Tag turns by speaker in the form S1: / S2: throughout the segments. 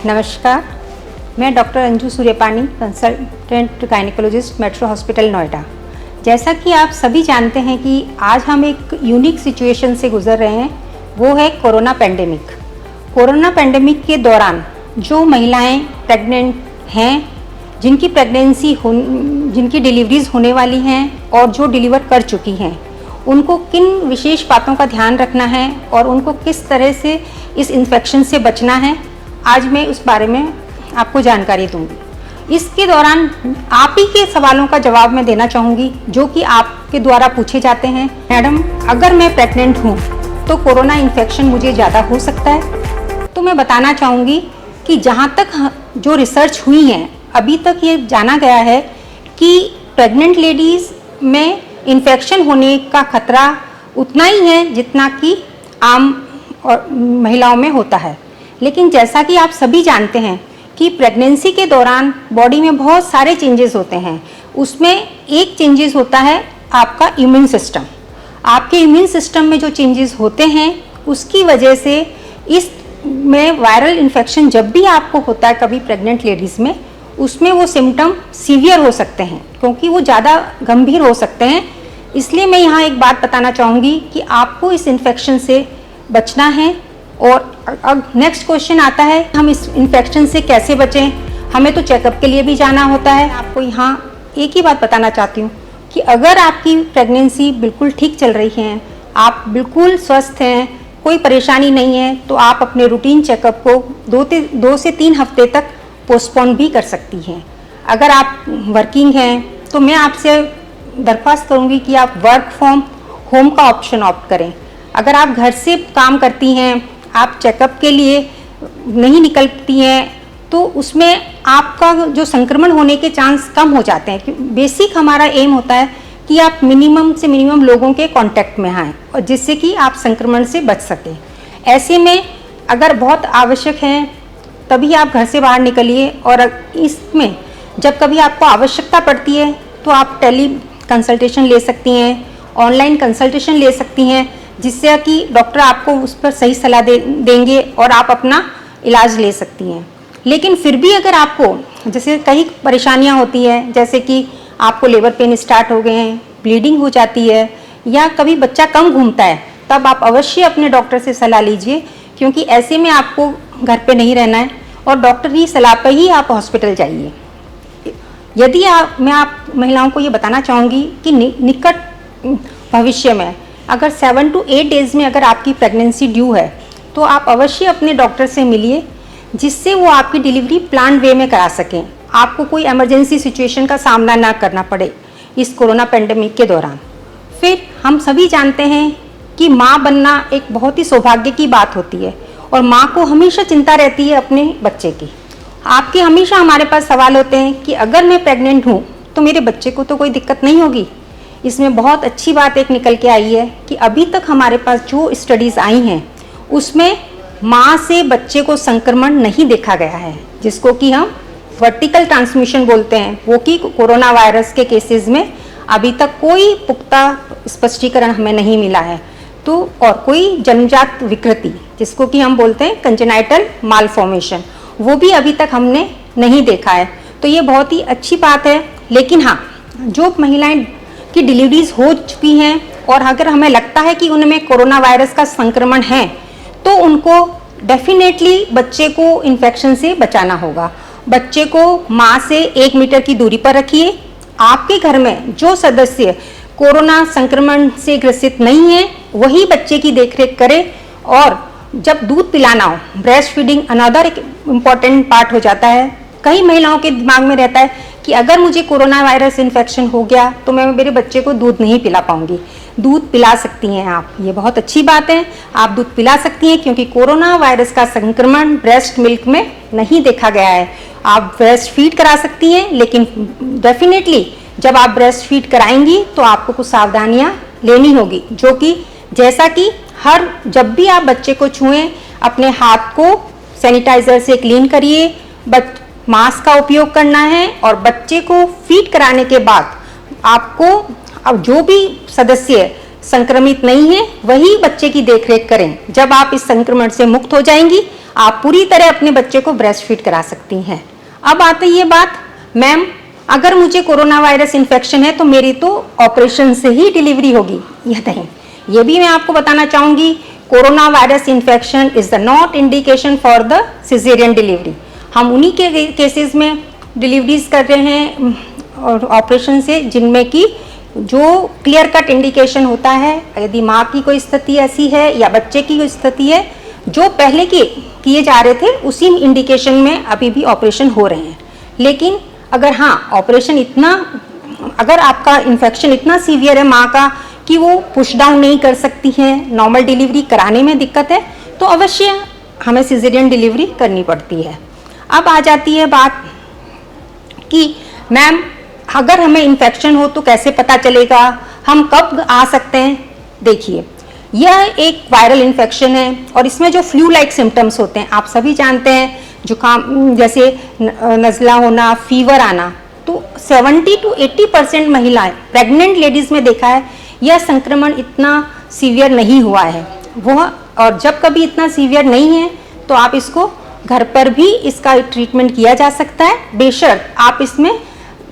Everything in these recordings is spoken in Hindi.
S1: नमस्कार, मैं doctor Anju Suryapani, consultant gynaecologist, metro hospital Noida. जैसा कि आप सभी जानते हैं कि आज हम एक यूनिक सिचुएशन से गुजर रहे हैं, वो है कोरोना पेंडेमिक। कोरोना पेंडेमिक के दौरान जो महिलाएं प्रेग्नेंट हैं, जिनकी डिलीवरीज होने वाली हैं और जो डिलीवर कर चुकी हैं, उनको किन विशेष बातों का ध्यान रखना है और उनको किस तरह से इस इन्फेक्शन से बचना है, आज मैं उस बारे में आपको जानकारी दूंगी। इसके दौरान आप ही के सवालों का जवाब मैं देना चाहूँगी जो कि आपके द्वारा पूछे जाते हैं। मैडम, अगर मैं प्रेग्नेंट हूँ तो कोरोना इन्फेक्शन मुझे ज़्यादा हो सकता है? तो मैं बताना चाहूँगी कि जहाँ तक जो रिसर्च हुई है, अभी तक ये जाना गया है कि प्रेग्नेंट लेडीज़ में इन्फेक्शन होने का खतरा उतना ही है जितना कि आम और महिलाओं में होता है। लेकिन जैसा कि आप सभी जानते हैं कि प्रेगनेंसी के दौरान बॉडी में बहुत सारे चेंजेस होते हैं। उसमें एक चेंजेस होता है आपका इम्यून सिस्टम। आपके इम्यून सिस्टम में जो चेंजेस होते हैं उसकी वजह से इसमें वायरल इन्फेक्शन जब भी आपको होता है कभी प्रेग्नेंट लेडीज़ में, उसमें वो सिम्टम सीवियर हो सकते हैं क्योंकि वो ज़्यादा गंभीर हो सकते हैं। इसलिए मैं यहाँ एक बात बताना चाहूँगी कि आपको इस इन्फेक्शन से बचना है। और अब नेक्स्ट क्वेश्चन आता है, हम इस इन्फेक्शन से कैसे बचें? हमें तो चेकअप के लिए भी जाना होता है। आपको यहाँ एक ही बात बताना चाहती हूँ कि अगर आपकी प्रेगनेंसी बिल्कुल ठीक चल रही है, आप बिल्कुल स्वस्थ हैं, कोई परेशानी नहीं है, तो आप अपने रूटीन चेकअप को 2 से 3 हफ्ते तक पोस्टपोन भी कर सकती हैं। अगर आप वर्किंग हैं तो मैं आपसे दरख्वास्त करूँगी कि आप वर्क फ्रॉम होम का ऑप्शन ऑप्ट करें। अगर आप घर से काम करती हैं, आप चेकअप के लिए नहीं निकलती हैं, तो उसमें आपका जो संक्रमण होने के चांस कम हो जाते हैं। बेसिक हमारा एम होता है कि आप मिनिमम से मिनिमम लोगों के कांटेक्ट में आएँ और जिससे कि आप संक्रमण से बच सकें। ऐसे में अगर बहुत आवश्यक है तभी आप घर से बाहर निकलिए। और इसमें जब कभी आपको आवश्यकता पड़ती है तो आप टेली कंसल्टेशन ले सकती हैं, ऑनलाइन कंसल्टेशन ले सकती हैं, जिससे कि डॉक्टर आपको उस पर सही सलाह देंगे और आप अपना इलाज ले सकती हैं। लेकिन फिर भी अगर आपको जैसे कई परेशानियां होती हैं, जैसे कि आपको लेबर पेन स्टार्ट हो गए हैं, ब्लीडिंग हो जाती है, या कभी बच्चा कम घूमता है, तब आप अवश्य अपने डॉक्टर से सलाह लीजिए, क्योंकि ऐसे में आपको घर पे नहीं रहना है और डॉक्टर की सलाह पर ही आप हॉस्पिटल जाइए। यदि मैं आप महिलाओं को ये बताना चाहूँगी कि निकट भविष्य में अगर 7 to 8 डेज़ में अगर आपकी प्रेगनेंसी ड्यू है तो आप अवश्य अपने डॉक्टर से मिलिए, जिससे वो आपकी डिलीवरी प्लान वे में करा सकें, आपको कोई इमरजेंसी सिचुएशन का सामना ना करना पड़े इस कोरोना पेंडेमिक के दौरान। फिर हम सभी जानते हैं कि माँ बनना एक बहुत ही सौभाग्य की बात होती है और माँ को हमेशा चिंता रहती है अपने बच्चे की। आपके हमेशा हमारे पास सवाल होते हैं कि अगर मैं प्रेग्नेंट हूँ तो मेरे बच्चे को तो कोई दिक्कत नहीं होगी। इसमें बहुत अच्छी बात एक निकल के आई है कि अभी तक हमारे पास जो स्टडीज़ आई हैं उसमें माँ से बच्चे को संक्रमण नहीं देखा गया है, जिसको कि हम वर्टिकल ट्रांसमिशन बोलते हैं, वो कि कोरोना वायरस के केसेस में अभी तक कोई पुख्ता स्पष्टीकरण हमें नहीं मिला है। तो और कोई जन्मजात विकृति, जिसको कि हम बोलते हैं कंजेनाइटल मालफॉर्मेशन, वो भी अभी तक हमने नहीं देखा है। तो ये बहुत ही अच्छी बात है। लेकिन हाँ, जो महिलाएं की डिलीवरीज हो चुकी हैं और अगर हमें लगता है कि उनमें कोरोना वायरस का संक्रमण है, तो उनको डेफिनेटली बच्चे को इन्फेक्शन से बचाना होगा। बच्चे को माँ से 1 मीटर की दूरी पर रखिए। आपके घर में जो सदस्य कोरोना संक्रमण से ग्रसित नहीं है वही बच्चे की देखरेख करे। और जब दूध पिलाना हो, ब्रेस्ट फीडिंग अनदर एक इम्पॉर्टेंट पार्ट हो जाता है। कई महिलाओं के दिमाग में रहता है कि अगर मुझे कोरोना वायरस इन्फेक्शन हो गया तो मैं मेरे बच्चे को दूध नहीं पिला पाऊंगी। दूध पिला सकती हैं आप, ये बहुत अच्छी बात है, आप दूध पिला सकती हैं, क्योंकि कोरोना वायरस का संक्रमण ब्रेस्ट मिल्क में नहीं देखा गया है। आप ब्रेस्ट फीड करा सकती हैं, लेकिन डेफिनेटली जब आप ब्रेस्ट फीड कराएंगी तो आपको कुछ सावधानियां लेनी होगी, जो कि जैसा कि जब भी आप बच्चे को छुएं, अपने हाथ को सैनिटाइजर से क्लीन करिए, मास्क का उपयोग करना है। और बच्चे को फीड कराने के बाद आपको अब जो भी सदस्य संक्रमित नहीं है वही बच्चे की देखरेख करें। जब आप इस संक्रमण से मुक्त हो जाएंगी, आप पूरी तरह अपने बच्चे को ब्रेस्ट फीड करा सकती हैं। अब आती है बात, मैम अगर मुझे कोरोना वायरस इन्फेक्शन है तो मेरी तो ऑपरेशन से ही डिलीवरी होगी, यह नहीं। ये भी मैं आपको बताना चाहूँगी, corona virus infection is the not indication for the caesarean delivery. हम उन्हीं के केसेस में डिलीवरीज कर रहे हैं और ऑपरेशन से जिनमें कि जो क्लियर कट इंडिकेशन होता है, यदि माँ की कोई स्थिति ऐसी है या बच्चे की कोई स्थिति है जो पहले के किए जा रहे थे, उसी इंडिकेशन में अभी भी ऑपरेशन हो रहे हैं। लेकिन अगर हाँ ऑपरेशन इतना, अगर आपका इन्फेक्शन इतना सीवियर है माँ का कि वो पुश डाउन नहीं कर सकती है, नॉर्मल डिलीवरी कराने में दिक्कत है, तो अवश्य हमें सिजेरियन डिलीवरी करनी पड़ती है। अब आ जाती है बात कि मैम अगर हमें इन्फेक्शन हो तो कैसे पता चलेगा, हम कब आ सकते हैं। देखिए, यह एक वायरल इन्फेक्शन है और इसमें जो फ्लू लाइक सिम्टम्स होते हैं आप सभी जानते हैं, जुकाम जैसे नज़ला होना, फीवर आना, तो 70 to 80% महिलाएं, प्रेग्नेंट लेडीज़ में देखा है यह संक्रमण इतना सीवियर नहीं हुआ है वह। और जब कभी इतना सीवियर नहीं है तो आप इसको घर पर भी इसका ट्रीटमेंट किया जा सकता है, बेशर्त आप इसमें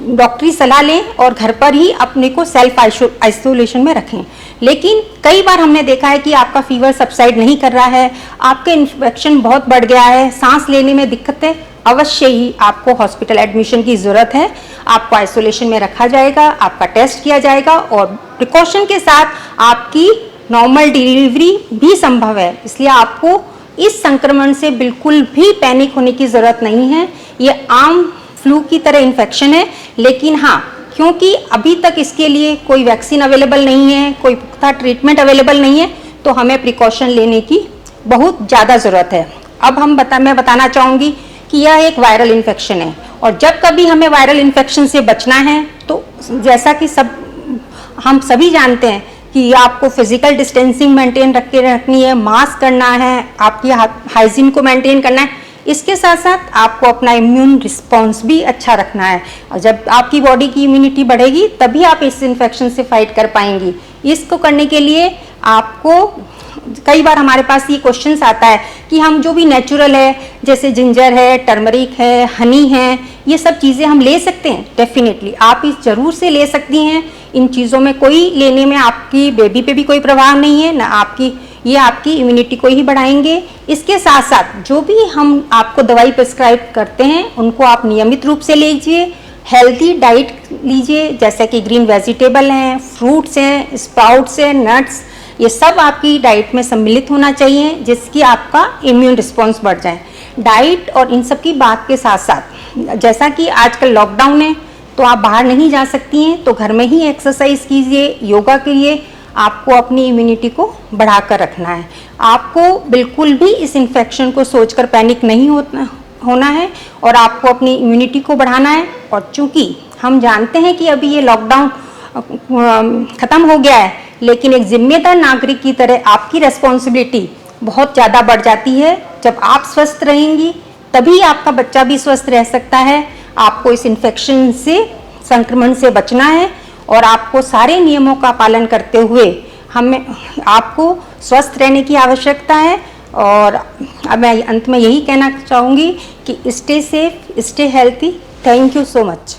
S1: डॉक्टरी सलाह लें और घर पर ही अपने को सेल्फ आइसोलेशन में रखें। लेकिन कई बार हमने देखा है कि आपका फीवर सबसाइड नहीं कर रहा है, आपके इन्फेक्शन बहुत बढ़ गया है, सांस लेने में दिक्कत है, अवश्य ही आपको हॉस्पिटल एडमिशन की ज़रूरत है। आपको आइसोलेशन में रखा जाएगा, आपका टेस्ट किया जाएगा और प्रिकॉशन के साथ आपकी नॉर्मल डिलीवरी भी संभव है। इसलिए आपको इस संक्रमण से बिल्कुल भी पैनिक होने की ज़रूरत नहीं है। ये आम फ्लू की तरह इन्फेक्शन है, लेकिन हाँ, क्योंकि अभी तक इसके लिए कोई वैक्सीन अवेलेबल नहीं है, कोई पुख्ता ट्रीटमेंट अवेलेबल नहीं है, तो हमें प्रिकॉशन लेने की बहुत ज़्यादा ज़रूरत है। अब मैं बताना चाहूँगी कि यह एक वायरल इन्फेक्शन है और जब कभी हमें वायरल इन्फेक्शन से बचना है तो जैसा कि हम सभी जानते हैं कि आपको फिजिकल डिस्टेंसिंग मेंटेन रखनी है, मास्क करना है, आपकी हाइजीन को मेंटेन करना है, इसके साथ साथ आपको अपना इम्यून रिस्पॉन्स भी अच्छा रखना है। और जब आपकी बॉडी की इम्यूनिटी बढ़ेगी तभी आप इस इन्फेक्शन से फाइट कर पाएंगी। इसको करने के लिए आपको, कई बार हमारे पास ये क्वेश्चंस आता है कि हम जो भी नेचुरल है जैसे जिंजर है, टर्मरिक है, हनी है, ये सब चीज़ें हम ले सकते हैं। डेफिनेटली आप इस ज़रूर से ले सकती हैं। इन चीज़ों में कोई लेने में आपकी बेबी पे भी कोई प्रभाव नहीं है, ना आपकी, ये आपकी इम्यूनिटी को ही बढ़ाएंगे। इसके साथ साथ जो भी हम आपको दवाई प्रिस्क्राइब करते हैं उनको आप नियमित रूप से लीजिए, हेल्दी डाइट लीजिए, जैसे कि ग्रीन वेजिटेबल हैं, फ्रूट्स हैं, स्प्राउट्स हैं, नट्स, ये सब आपकी डाइट में सम्मिलित होना चाहिए जिसकी आपका इम्यून रिस्पॉन्स बढ़ जाए। डाइट और इन सब की बात के साथ साथ, जैसा कि आजकल लॉकडाउन है तो आप बाहर नहीं जा सकती हैं, तो घर में ही एक्सरसाइज कीजिए, योगा करिए, आपको अपनी इम्यूनिटी को बढ़ा कर रखना है। आपको बिल्कुल भी इस इन्फेक्शन को सोचकर पैनिक नहीं होना है और आपको अपनी इम्यूनिटी को बढ़ाना है। और चूंकि हम जानते हैं कि अभी ये लॉकडाउन ख़त्म हो गया है, लेकिन एक जिम्मेदार नागरिक की तरह आपकी रेस्पॉन्सिबिलिटी बहुत ज़्यादा बढ़ जाती है। जब आप स्वस्थ रहेंगी तभी आपका बच्चा भी स्वस्थ रह सकता है। आपको इस इन्फेक्शन से, संक्रमण से बचना है और आपको सारे नियमों का पालन करते हुए आपको स्वस्थ रहने की आवश्यकता है। और अब मैं अंत में यही कहना चाहूँगी कि stay safe, stay healthy. Thank you so much.